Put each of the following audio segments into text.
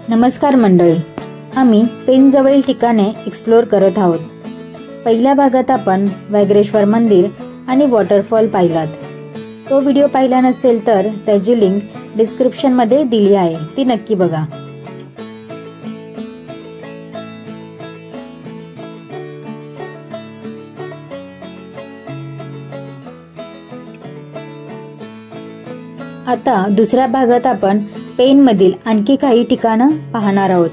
नमस्कार मंडळी, आम्ही पेन जवळील ठिकाणे एक्सप्लोर करत आहोत। पहिल्या भागात आपण वागरेश्वर मंदिर आणि वॉटरफॉल पाहिलात। तो व्हिडिओ पाहिला नसेल तर त्याची लिंक डिस्क्रिप्शन मध्ये दिली आहे, ती नक्की बघा। आता दुसऱ्या भागात आपण पेन मधील आणखी काही ठिकाणं पाहणार आहोत।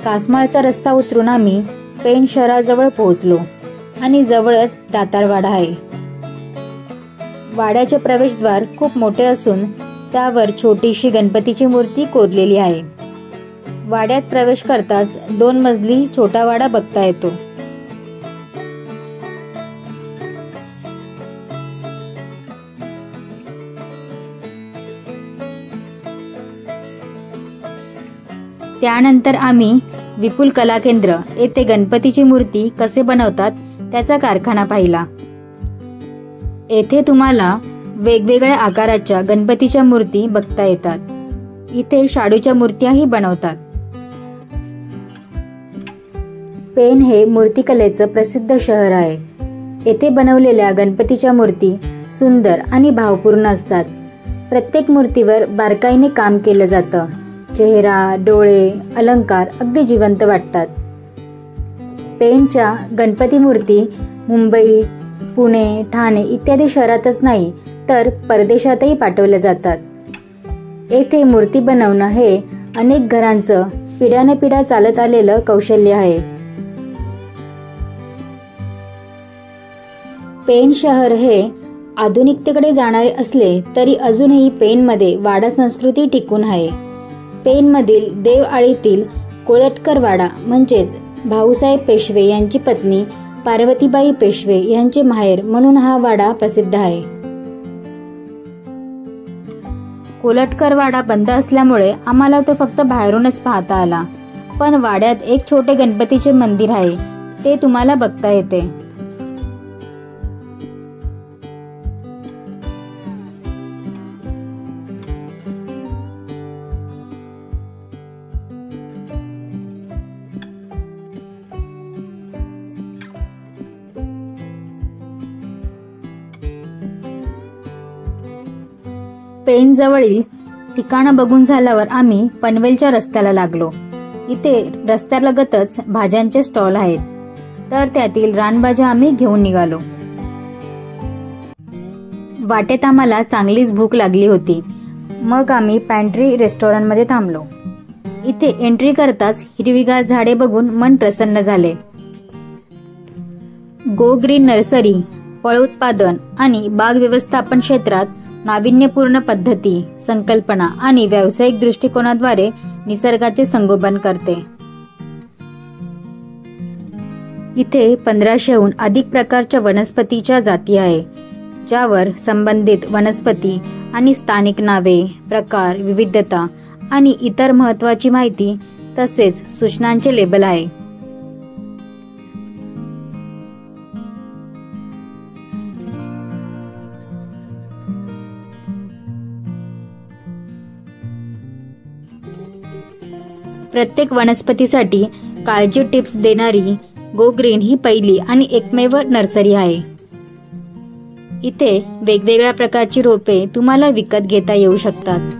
कासमाळचा रस्ता उतरून आम्ही पेन शहराजवळ पोहोचलो आणि जवळच दातारवाडा आहे। वाड्याचे प्रवेशद्वार खूप मोठे असून त्यावर छोटीशी गणपतीची मूर्ती कोरलेली आहे। वाड्यात प्रवेश करताच 2 मजली छोटा वाडा बघता येतो। त्यानंतर आम्ही विपुल कला केंद्र येथे गणपतीची मूर्ती कसे बनवतात त्याचा कारखाना पाहिला। येथे तुम्हाला वेगवेगळ्या आकाराच्या गणपतीच्या मूर्ती बघता येतात। इथे शाडूच्या मूर्त्याही बनवतात। पेन हे मूर्तिकलेचं प्रसिद्ध शहर आहे। येथे बनवलेल्या गणपतीच्या मूर्ती सुंदर आणि भावपूर्ण असतात। प्रत्येक मूर्तीवर बारकाईने काम केलं जातं। चेहरा, डोळे, अलंकार अगदी जिवंत वाटतात। पेनच्या गणपती मूर्ती मुंबई, पुणे, ठाणे इत्यादी शहरातच नाही तर परदेशातही पाठवल्या जातात। येथे मूर्ती बनवणं हे अनेक घरांचं पिढ्यानपिढ्या चालत आलेलं कौशल्य आहे। पेन शहर हे आधुनिकतेकडे जाणारे असले तरी अजूनही पेनमध्ये वाडा संस्कृती टिकून आहे। पेनमधील देवआळीतील कोळटकर वाडा म्हणजेच भाऊसाहेब पेशवे यांची पत्नी पार्वतीबाई पेशवे यांचे माहेर म्हणून हा वाडा प्रसिद्ध आहे। कोळटकर वाडा बंद असल्यामुळे आम्हाला तो फक्त बाहेरूनच पाहता आला, पण वाड्यात एक छोटे गणपतीचे मंदिर आहे, ते तुम्हाला बघता येते। पेन जवळील ठिकाणं बघून झाल्यावर आम्ही पनवेलच्या रस्त्याला लागलो। इथे रस्त्यालगतच भाज्यांचे स्टॉल आहेत, तर त्यातील रानभाज्या आम्ही घेऊन निघालो। वाटेत आम्हाला चांगलीच भूक लागली होती, मग आम्ही पॅन्ट्री रेस्टॉरंटमध्ये थांबलो। इथे एंट्री करताच हिरवीगार झाडे बघून मन प्रसन्न झाले। गो ग्रीन नर्सरी फळ उत्पादन आणि बाग व्यवस्थापन क्षेत्रात नाविन्यपूर्ण पद्धती, संकल्पना आणि व्यावसायिक दृष्टिकोनाद्वारे निसर्गाचे संगोपन करते। इथे 1500हून अधिक प्रकारच्या वनस्पतीच्या जाती आहे, ज्यावर संबंधित वनस्पती आणि स्थानिक नावे, प्रकार, विविधता आणि इतर महत्त्वाची माहिती तसेच सूचनांचे लेबल आहे। प्रत्येक वनस्पतीसाठी काळजी टिप्स देणारी गो ग्रीन ही पहिली आणि एकमेव नर्सरी आहे। इथे वेगवेगळ्या प्रकारची रोपे तुम्हाला विकत घेता येऊ शकतात।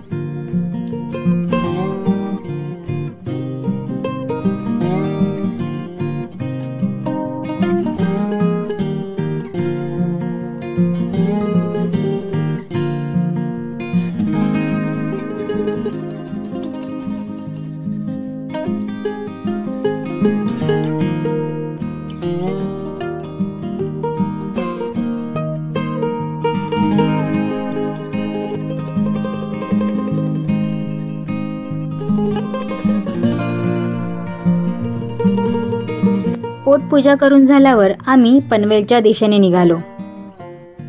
पोटपूजा करून झाल्यावर आम्ही पनवेलच्या दिशेने निघालो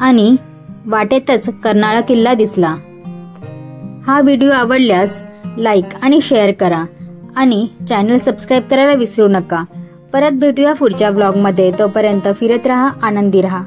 आणि वाटेतच कर्नाळा किल्ला दिसला। हा व्हिडिओ आवडल्यास लाईक आणि शेअर करा आणि चॅनल सबस्क्राईब करायला विसरू नका। परत भेटूया पुढच्या व्लॉगमध्ये, तोपर्यंत फिरत राहा, आनंदी राहा।